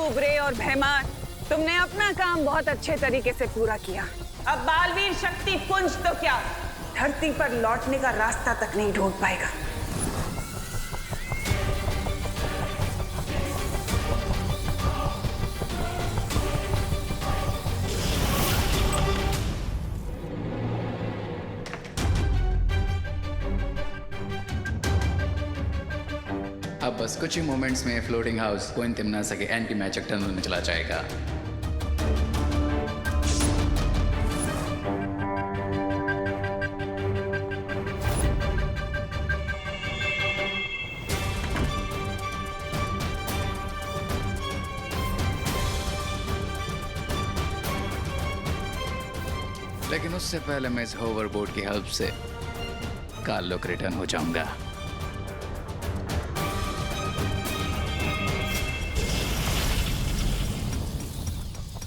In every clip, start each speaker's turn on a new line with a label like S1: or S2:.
S1: कुबरे और भैमार, तुमने अपना काम बहुत अच्छे तरीके से पूरा किया। अब बालवीर शक्ति पुंज तो क्या, धरती पर लौटने का रास्ता तक नहीं ढूंढ पाएगा।
S2: अब बस कुछ ही मोमेंट्स में फ्लोटिंग हाउस कोइन तिमनासा के एंटी मैजिक टनल में चला जाएगा। लेकिन उससे पहले मैं इस होवरबोर्ड की हेल्प से काल्लोक रिटर्न हो जाऊंगा।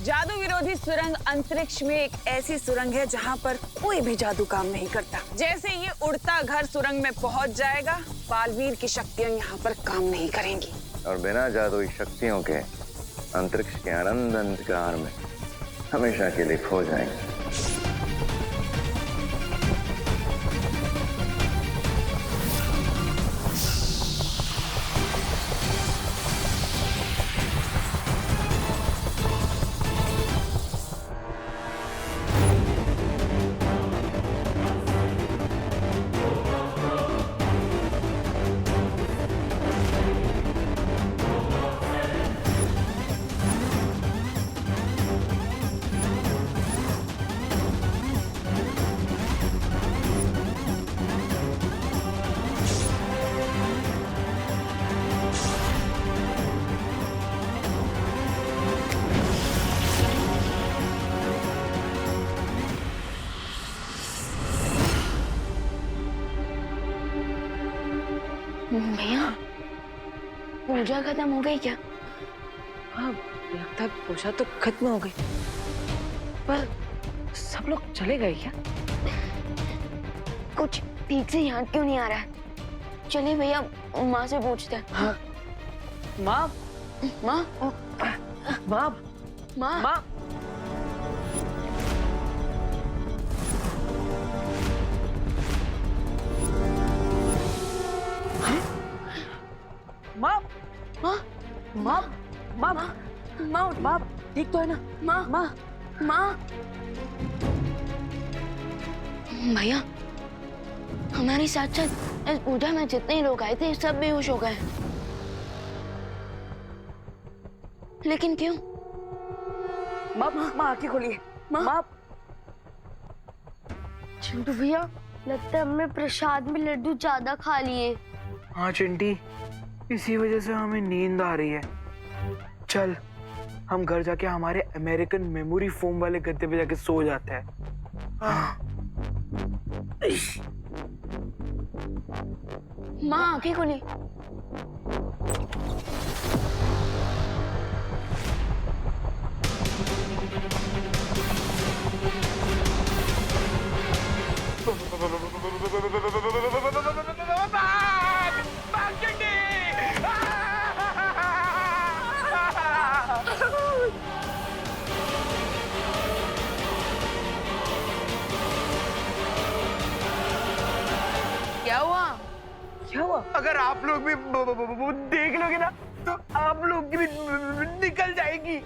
S1: जादू विरोधी सुरंग अंतरिक्ष में एक ऐसी सुरंग है जहां पर कोई भी जादू काम नहीं करता। जैसे ये उड़ता घर सुरंग में पहुंच जाएगा, बालवीर की शक्तियां यहाँ पर काम नहीं करेंगी
S3: और बिना जादुई शक्तियों के अंतरिक्ष के अनंत अंधकार में हमेशा के लिए खो जाएंगे।
S4: भैया, पूजा खत्म हो गई क्या?
S5: हाँ, लगता है पूजा तो खत्म हो गई, पर सब लोग चले गए क्या?
S4: कुछ ठीक से याद क्यों नहीं आ रहा है? चलिए भैया, माँ से पूछते हैं।
S5: हाँ, माँ,
S4: माँ,
S5: माँ,
S4: माँ,
S5: माँ, माँ,
S4: माँ,
S5: माँ, माँ,
S4: माँ,
S5: माँ, ठीक तो है ना?
S4: माँ,
S5: माँ,
S4: माँ। भैया, हमारे साथ साथ इस पूजा में जितने लोग आए थे सब बेहोश हो गए। लेकिन क्यों?
S5: माँ, माँ आंखें खोलिए। माँ,
S6: चिंटू भैया, लगता है हमने प्रसाद में लड्डू ज्यादा खा लिए।
S7: हाँ चिंटी, इसी वजह से हमें नींद आ रही है। चल, हम घर जाके हमारे अमेरिकन मेमोरी फोम वाले गद्दे पे जाके सो जाते हैं।
S4: माँ आंखें खोली। क्या हुआ?
S5: क्या हुआ?
S7: अगर आप लोग भी देख लोगे ना तो आप लोग की भी निकल जाएगी।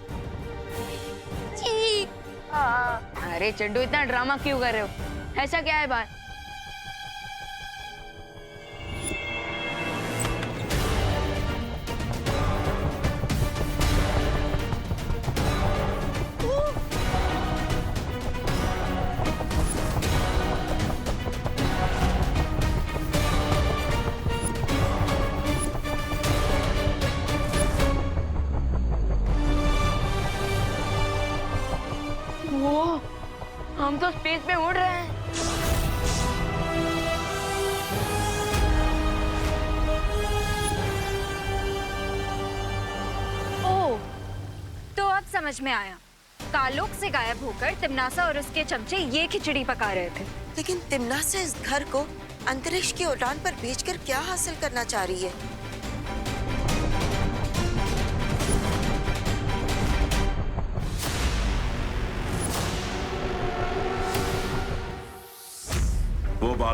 S4: अरे चड्डू, इतना ड्रामा क्यों कर रहे हो? ऐसा क्या है बात? वो हम तो स्पेस में उड़ रहे हैं।
S8: ओह, तो अब समझ में आया। कालोक से गायब होकर तिमनासा और उसके चमचे ये खिचड़ी पका रहे थे।
S9: लेकिन तिमनासा इस घर को अंतरिक्ष की उड़ान पर बेचकर क्या हासिल करना चाह रही है?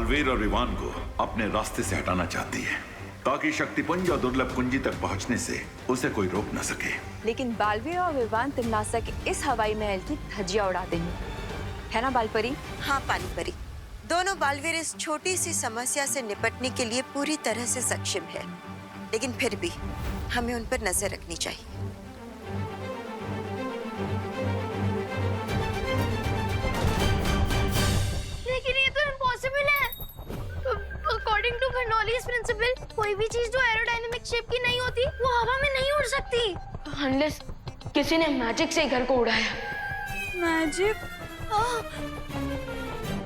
S10: बालवीर और विवान को अपने रास्ते से हटाना चाहती है ताकि शक्तिपुंज और दुर्लभ कुंजी तक पहुंचने से उसे कोई रोक न सके।
S8: लेकिन बालवीर और विवान तिमनासा के इस हवाई महल की धज्जियां उड़ा देंगे, है ना बालपरी?
S9: हाँ पानी परी, दोनों बालवीर इस छोटी सी समस्या से निपटने के लिए पूरी तरह से सक्षम है, लेकिन फिर भी हमें उन पर नजर रखनी चाहिए।
S6: लेकिन ये तो इम्पॉसिबल है। अकॉर्डिंग टू बर्नौलीज प्रिंसिपल, कोई भी चीज जो एरोडायनेमिक शेप की नहीं होती वो हवा में नहीं उड़ सकती।
S4: अनलेस किसी ने मैजिक से घर को उड़ाया।
S8: मैजिक?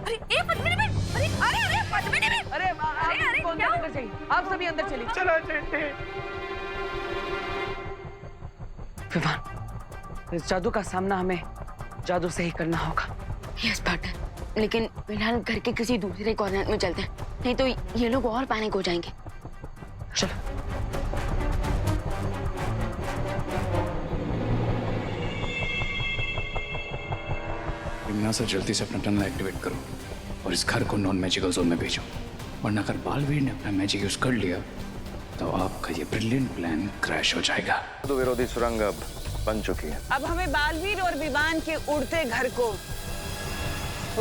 S8: अरे ए पद्मिनी बेन, अरे अरे अरे पद्मिनी बेन,
S7: अरे
S8: अरे क्या?
S7: अंदर चलिए, आप सभी अंदर चलिए। चलो चलते। विवान, इस जादू का सामना हमें जादू से ही करना होगा।
S4: यस पार्टनर, लेकिन फिलहाल घर के किसी दूसरे कॉर्नर में चलते हैं, नहीं तो ये लोग और पैनिक हो जाएंगे।
S7: चलो।
S2: तिमनासा, जल्दी से अपना टनल एक्टिवेट करो और इस घर को नॉन मैजिकल जोन में भेजो, वरना अगर बालवीर ने अपना मैजिक यूज कर लिया तो आपका ये ब्रिलियंट प्लान क्रैश हो जाएगा।
S3: जादू विरोधी सुरंग अब बन चुकी है।
S1: अब हमें बालवीर और विवान के उड़ते घर को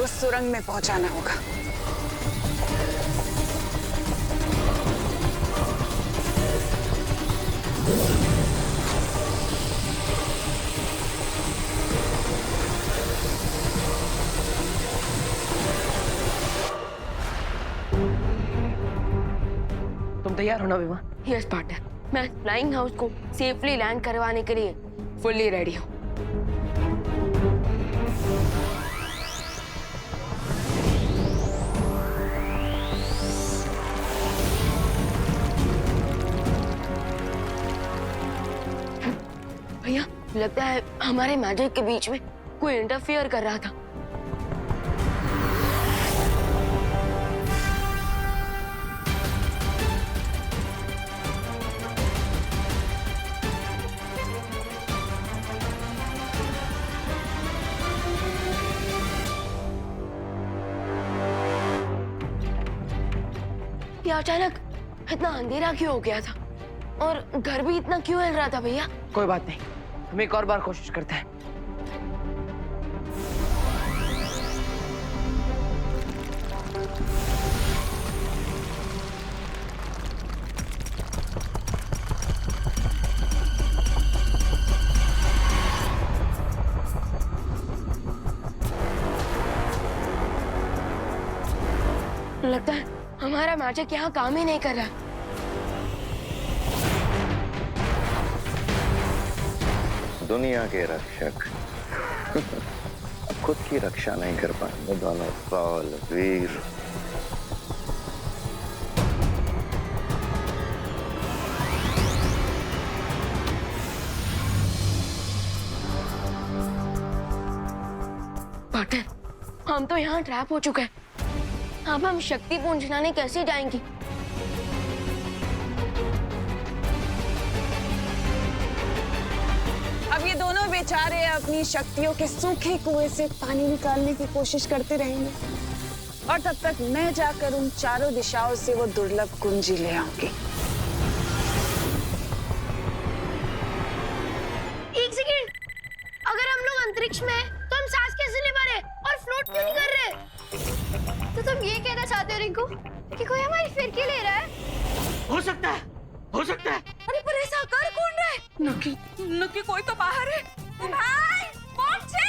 S1: उस सुरंग में पहुंचाना होगा।
S7: तुम तैयार हो ना विवान?
S4: यस पार्टनर, मैं फ्लाइंग हाउस को सेफली लैंड करवाने के लिए फुल्ली रेडी हूँ। भैया, लगता है हमारे मैजिक के बीच में कोई इंटरफियर कर रहा था। ये अचानक इतना अंधेरा क्यों हो गया था और घर भी इतना क्यों हिल रहा था भैया?
S7: कोई बात नहीं, हम एक और बार कोशिश करते हैं।
S4: लगता है हमारा मैजिक यहाँ काम ही नहीं कर रहा।
S3: दुनिया के रक्षक अब खुद की रक्षा नहीं कर पाएंगे दोनों बालवीर।
S4: पार्टनर, हम तो यहाँ ट्रैप हो चुके हैं। अब हम शक्ति पुंज लाने कैसे जाएंगी?
S1: अब ये दोनों बेचारे अपनी शक्तियों के सूखे कुएं से पानी निकालने की कोशिश करते रहेंगे और तब तक मैं जाकर उन चारों दिशाओं से वो दुर्लभ कुंजी ले आऊंगी।
S6: एक सेकंड, अगर हम लोग अंतरिक्ष में हैं, तो हम सांस कैसे ले पा रहे और फ्लोट क्यों नहीं कर रहे? तो तुम ये कहना चाहते हो रिंकू कि कोई हमारी फिरकी ले रहा है?
S7: हो सकता है, हो सकता है।
S8: अरे पर ऐसा कर कौन रहा है? नक्की कोई तो बाहर है। भाई पहुंचे,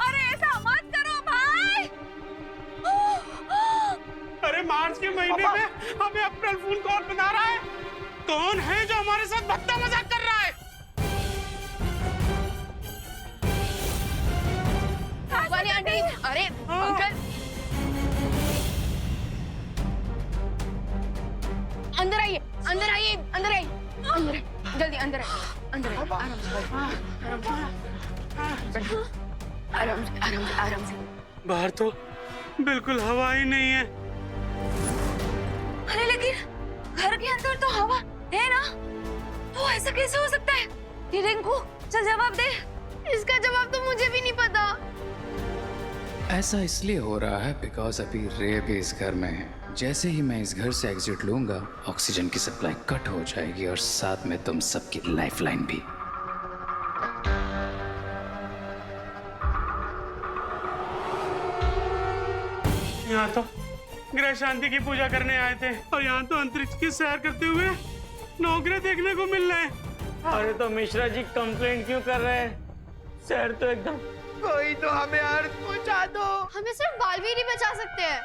S8: अरे ऐसा मत करो भाई।
S11: अरे मार्च के महीने में हमें अप्रैल फूल कौन बना रहा है? कौन है जो हमारे साथ भद्दा मजाक कर रहा है?
S4: वाली आंटी, अरे अंकल, अंदर आइए, अंदर आइए, अंदर आइए, अंदर, जल्दी अंदर आइए, अंदर आइए, आराम से, आराम से, आराम से, आराम से।
S11: बाहर तो बिल्कुल हवा ही नहीं है।
S8: अरे लेकिन घर के अंदर तो हवा है ना, तो ऐसा कैसे हो सकता है? रिंकू चल जवाब दे।
S6: इसका जवाब तो मुझे भी नहीं पता।
S2: ऐसा इसलिए हो रहा है बिकॉज अभी रे भी इस घर में है। जैसे ही मैं इस घर से एग्जिट लूंगा, ऑक्सीजन की सप्लाई कट हो जाएगी और साथ में तुम सबकी लाइफलाइन भी।
S11: यहाँ तो ग्रह शांति की पूजा करने आए थे और यहाँ तो अंतरिक्ष की सैर करते हुए नौकरी देखने को मिल रहे हैं।
S7: अरे तो मिश्रा जी कंप्लेंट क्यों कर रहे हैं? सर तो एकदम, कोई तो हमें अर्थ पहुंचा दो।
S6: हमें सिर्फ बालवीर ही बचा सकते हैं।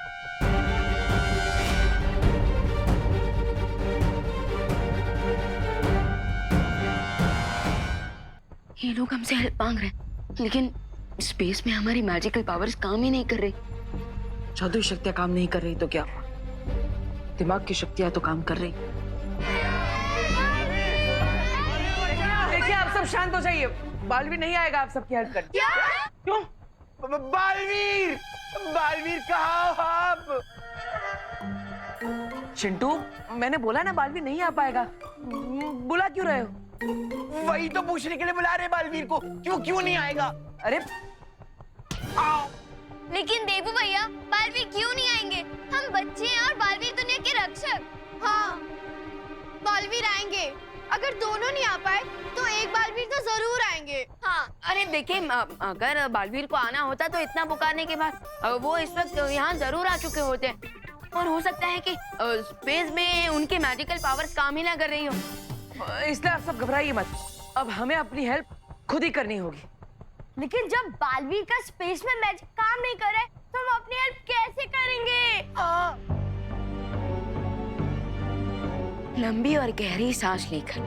S4: ये लोग हमसे हेल्प मांग रहे हैं, लेकिन स्पेस में हमारी मैजिकल पावर्स काम ही नहीं कर रही।
S5: जादुई शक्तियां काम नहीं कर रही तो क्या हुआ? दिमाग की शक्तियां तो काम कर रही। देखिए आप सब शांत हो जाइए, बालवीर नहीं आएगा आप सबकी हेल्प करने। क्यों? बालवीर, बालवीर कहाँ हो आप? चिंटू, मैंने बोला ना बालवीर नहीं आ पाएगा। बुला क्यों रहे हो? वही तो पूछने के लिए बुला रहे बालवीर को, क्यों नहीं आएगा? अरे आओ।
S6: लेकिन देवू भैया, बालवीर क्यों नहीं आएंगे? हम बच्चे हैं और बालवीर दुनिया के रक्षक। हाँ, बालवीर आएंगे। अगर दोनों नहीं आ पाए तो एक बालवीर तो जरूर आएंगे। हाँ।
S4: अरे देखिए, अगर बालवीर को आना होता तो इतना पुकारने के बाद वो इस वक्त यहाँ जरूर आ चुके होते, और हो सकता है कि स्पेस में उनके मैजिकल पावर्स काम ही ना कर रही हो।
S5: इसलिए आप सब घबराइए मत, अब हमें अपनी हेल्प खुद ही करनी होगी।
S6: लेकिन जब बालवीर का स्पेस में मैजिक काम नहीं करे तो हम अपनी हेल्प कैसे करेंगे?
S4: लंबी और गहरी सांस लेकर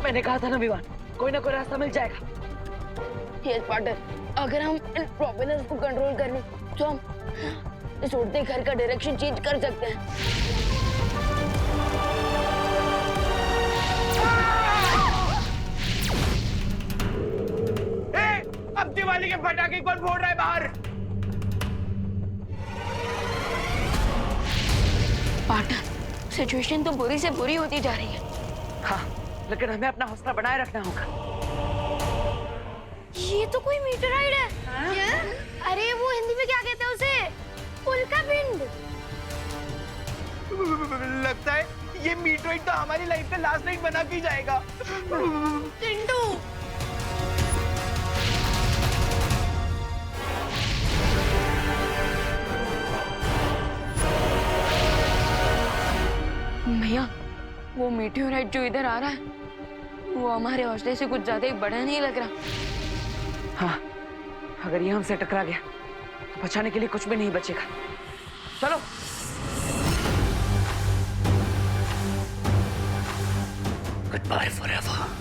S5: मैंने कहा था ना विवान, कोई ना कोई रास्ता मिल जाएगा।
S4: यस पार्टनर, अगर हम इन प्रोपेलर्स को कंट्रोल कर लें तो हम इस उड़ते घर का डायरेक्शन चेंज कर सकते हैं।
S7: अब दिवाली के पटाखे कौन फोड़ रहा है बाहर?
S4: पार्टनर, सिचुएशन तो बुरी से बुरी होती जा रही है।
S5: हाँ, लेकिन हमें अपना हौसला बनाए रखना होगा।
S6: ये तो कोई मीटराइड है। अरे वो हिंदी में क्या कहते हैं उसे? उल्का पिंड।
S7: लगता है ये मीटराइड तो हमारी लाइफ का लास्ट नाइट बना के जाएगा।
S6: चिंटू,
S4: भैया, वो मीटियोराइट जो इधर आ रहा है वो हमारे हौसले से कुछ ज्यादा ही बड़ा नहीं लग रहा।
S5: हाँ, अगर ये हमसे टकरा गया तो बचाने के लिए कुछ भी नहीं बचेगा। चलो।
S2: Good bye forever.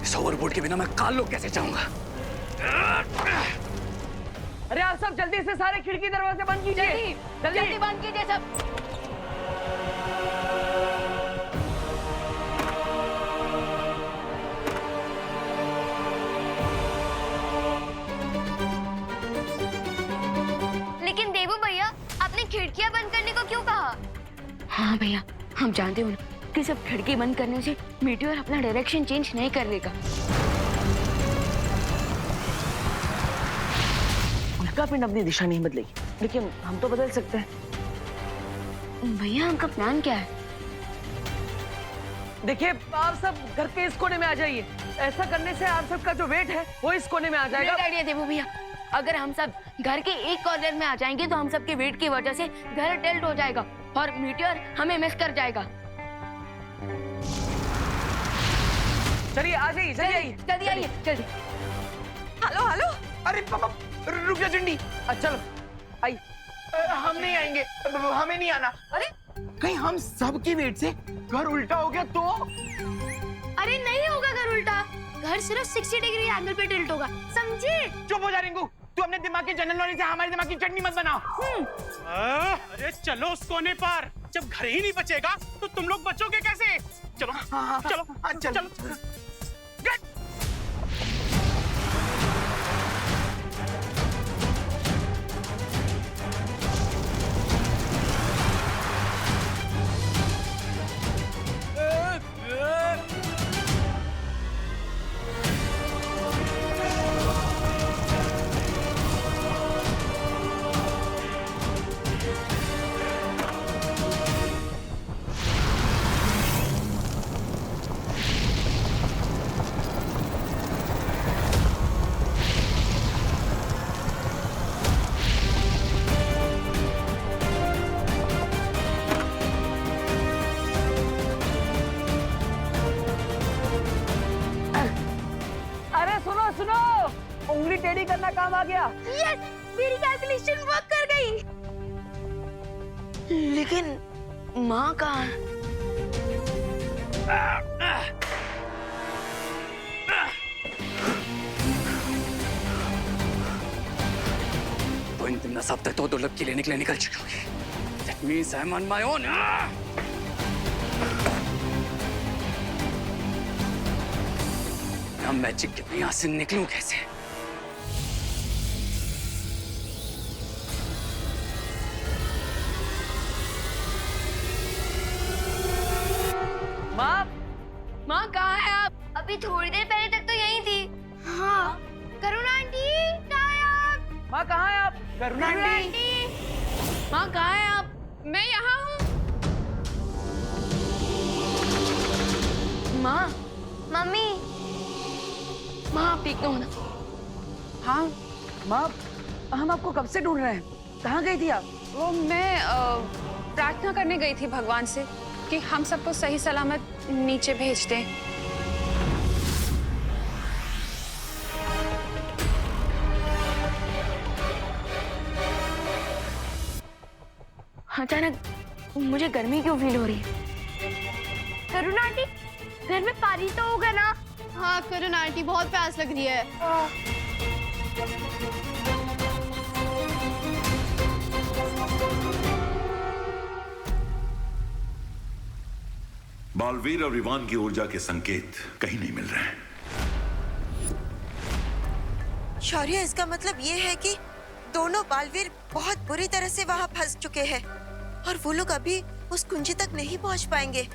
S2: इस ओवरबोर्ड के बिना मैं कालों कैसे जाऊंगा?
S5: अरे आप सब जल्दी से सारे खिड़की दरवाजे बंद कीजिए।
S4: जल्दी बंद कीजिए सब।
S6: लेकिन देवू भैया, आपने खिड़कियां बंद करने को क्यों कहा?
S4: हाँ भैया, हम जानते हो ना कि सब खिड़की बंद करने से मीटियोर अपना डायरेक्शन चेंज नहीं कर लेगा।
S5: उल्का पिंड अपनी दिशा नहीं बदलेगी, लेकिन हम तो बदल सकते हैं।
S4: भैया, आपका प्लान क्या है?
S5: देखिए, आप सब घर के इस कोने में आ जाइए। ऐसा करने से आप सबका जो वेट है वो इस कोने में आ जाएगा।
S4: ग्रेट आइडिया देवू भैया। अगर हम सब घर के एक कॉर्नर में आ जाएंगे तो हम सबके वेट की वजह से घर टिल्ट हो जाएगा और मीटियोर हमें मिस कर जाएगा।
S5: चलिए आ जाइए,
S4: जल्दी आइए, जल्दी।
S1: Hello hello.
S7: अरे पापा, रुक जा चिंडी।
S5: चलो आई। हम नहीं आएंगे, हमें नहीं आना। अरे कहीं हम सबकी वेट से घर उल्टा हो गया तो?
S6: अरे नहीं होगा घर उल्टा, घर सिर्फ 60 डिग्री एंगल पे टिल्ट होगा, समझे?
S5: चुप हो जा रिंकू, तू अपने दिमाग के जनरल नॉलेज से हमारे दिमाग की चटनी मत बनाओ।
S11: अरे चलो उस कोने पर, जब घर ही नहीं बचेगा तो तुम लोग बचोगे कैसे? चलो चलो चलो।
S5: उंगली टेढ़ी करना काम आ गया।
S6: यस, मेरी कैलकुलेशन वर्क कर गई।
S4: लेकिन माँ कहाँ है?
S2: तो इन दिन सब तक तो दुर्लभ के लेने के लिए निकल चुकी होगी। That means I'm on my own. मैं मैजिक के यहाँ से निकलूं कैसे?
S4: माँ कहाँ है आप?
S6: अभी थोड़ी देर पहले तक तो यहीं थी। हाँ, करुणा आंटी कहाँ है आप?
S5: माँ कहाँ है आप? करुणा आंटी।
S4: माँ कहाँ है आप?
S1: मैं यहाँ हूँ।
S4: माँ,
S6: मम्मी।
S4: माँ आप ठीक तो हो ना?
S5: हाँ माँ, हम आपको कब से ढूंढ रहे हैं। कहाँ गई थी आप?
S1: वो मैं प्रार्थना करने गई थी भगवान से कि हम सबको सही सलामत नीचे भेज दें।
S4: अचानक मुझे गर्मी क्यों फील हो रही है?
S6: करुणा आंटी, घर में पानी तो होगा ना? हाँ करुणा आंटी, बहुत प्यास लग रही है।
S10: बालवीर और इवान की ऊर्जा के संकेत कहीं नहीं मिल रहे हैं।
S9: शौर्य, इसका मतलब ये है कि दोनों बालवीर बहुत बुरी तरह से वहाँ फंस चुके हैं और वो लोग अभी उस कुंजी तक नहीं पहुँच पाएंगे।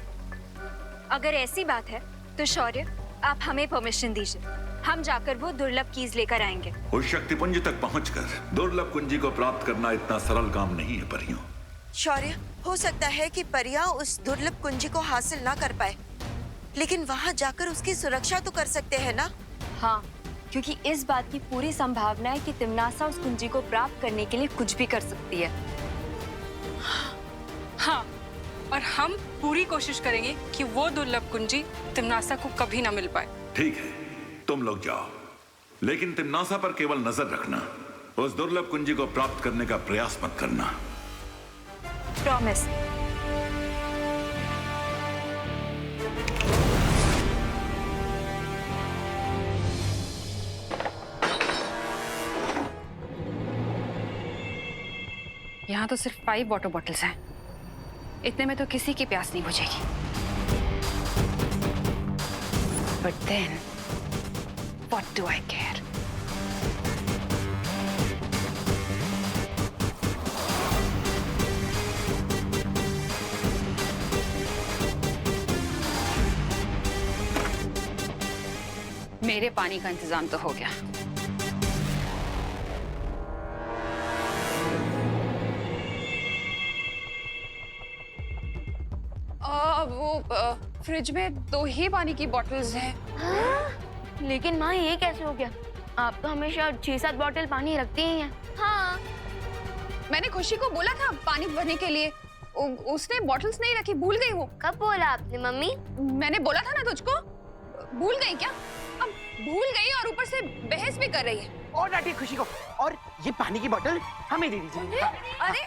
S8: अगर ऐसी बात है तो शौर्य, आप हमें परमिशन दीजिए, हम जाकर वो दुर्लभ कीज लेकर आएंगे।
S10: उस शक्तिपुंज तक पहुंचकर दुर्लभ कुंजी को प्राप्त करना इतना सरल काम नहीं है परियों।
S9: शौर्य, हो सकता है कि परियां उस दुर्लभ कुंजी को हासिल ना कर पाए, लेकिन वहाँ जाकर उसकी सुरक्षा तो कर सकते हैं ना?
S8: हाँ, क्योंकि इस बात की पूरी संभावना है कि तिम्नासा उस कुंजी को प्राप्त करने के लिए कुछ भी कर सकती है।
S12: हाँ, और हम पूरी कोशिश करेंगे कि वो दुर्लभ कुंजी तिम्नासा को कभी ना मिल पाए।
S10: ठीक है, तुम लोग जाओ, लेकिन तिम्नासा पर केवल नजर रखना। उस दुर्लभ कुंजी को प्राप्त करने का प्रयास मत करना।
S8: प्रॉमिस।
S1: यहाँ तो सिर्फ 5 वाटर बॉटल्स हैं। इतने में तो किसी की प्यास नहीं बुझेगी। But then, what do I care? मेरे पानी का इंतजाम तो हो गया। वो फ्रिज में 2 ही पानी की बॉटल्स हैं।
S4: लेकिन माँ ये कैसे हो गया? आप तो हमेशा 6-7 बॉटल पानी रखती ही हैं।
S1: हाँ, मैंने खुशी को बोला था पानी भरने के लिए, उसने बॉटल्स नहीं रखी, भूल गई वो।
S6: कब बोला आपने मम्मी?
S1: मैंने बोला था ना तुझको, भूल गई क्या? अब भूल गई और ऊपर से बहस भी कर रही है।
S5: और डांटिए खुशी को। और ये पानी की बोतल हमें दे दीजिए।
S6: अरे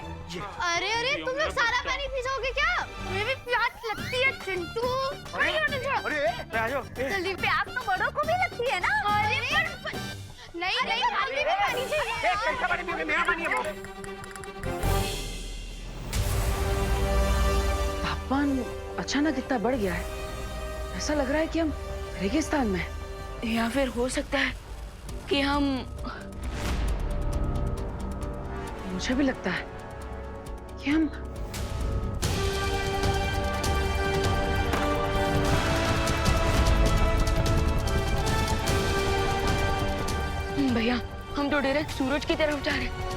S6: अरे अरे तुम लोग सारा पानी पी जाओगे क्या? मुझे भी प्यास लगती है चिंटू। जल्दी प्यास तो बड़ों को भी लगती है ना। अरे नहीं नहीं हमें भी पानी चाहिए।
S5: तापमान अचानक इतना बढ़ गया है, ऐसा लग रहा है कि हम रेगिस्तान में हैं।
S4: या फिर हो सकता है कि हम
S5: मुझे भी लगता है कि हम
S4: भैया हम तो डायरेक्ट सूरज की तरफ जा रहे हैं।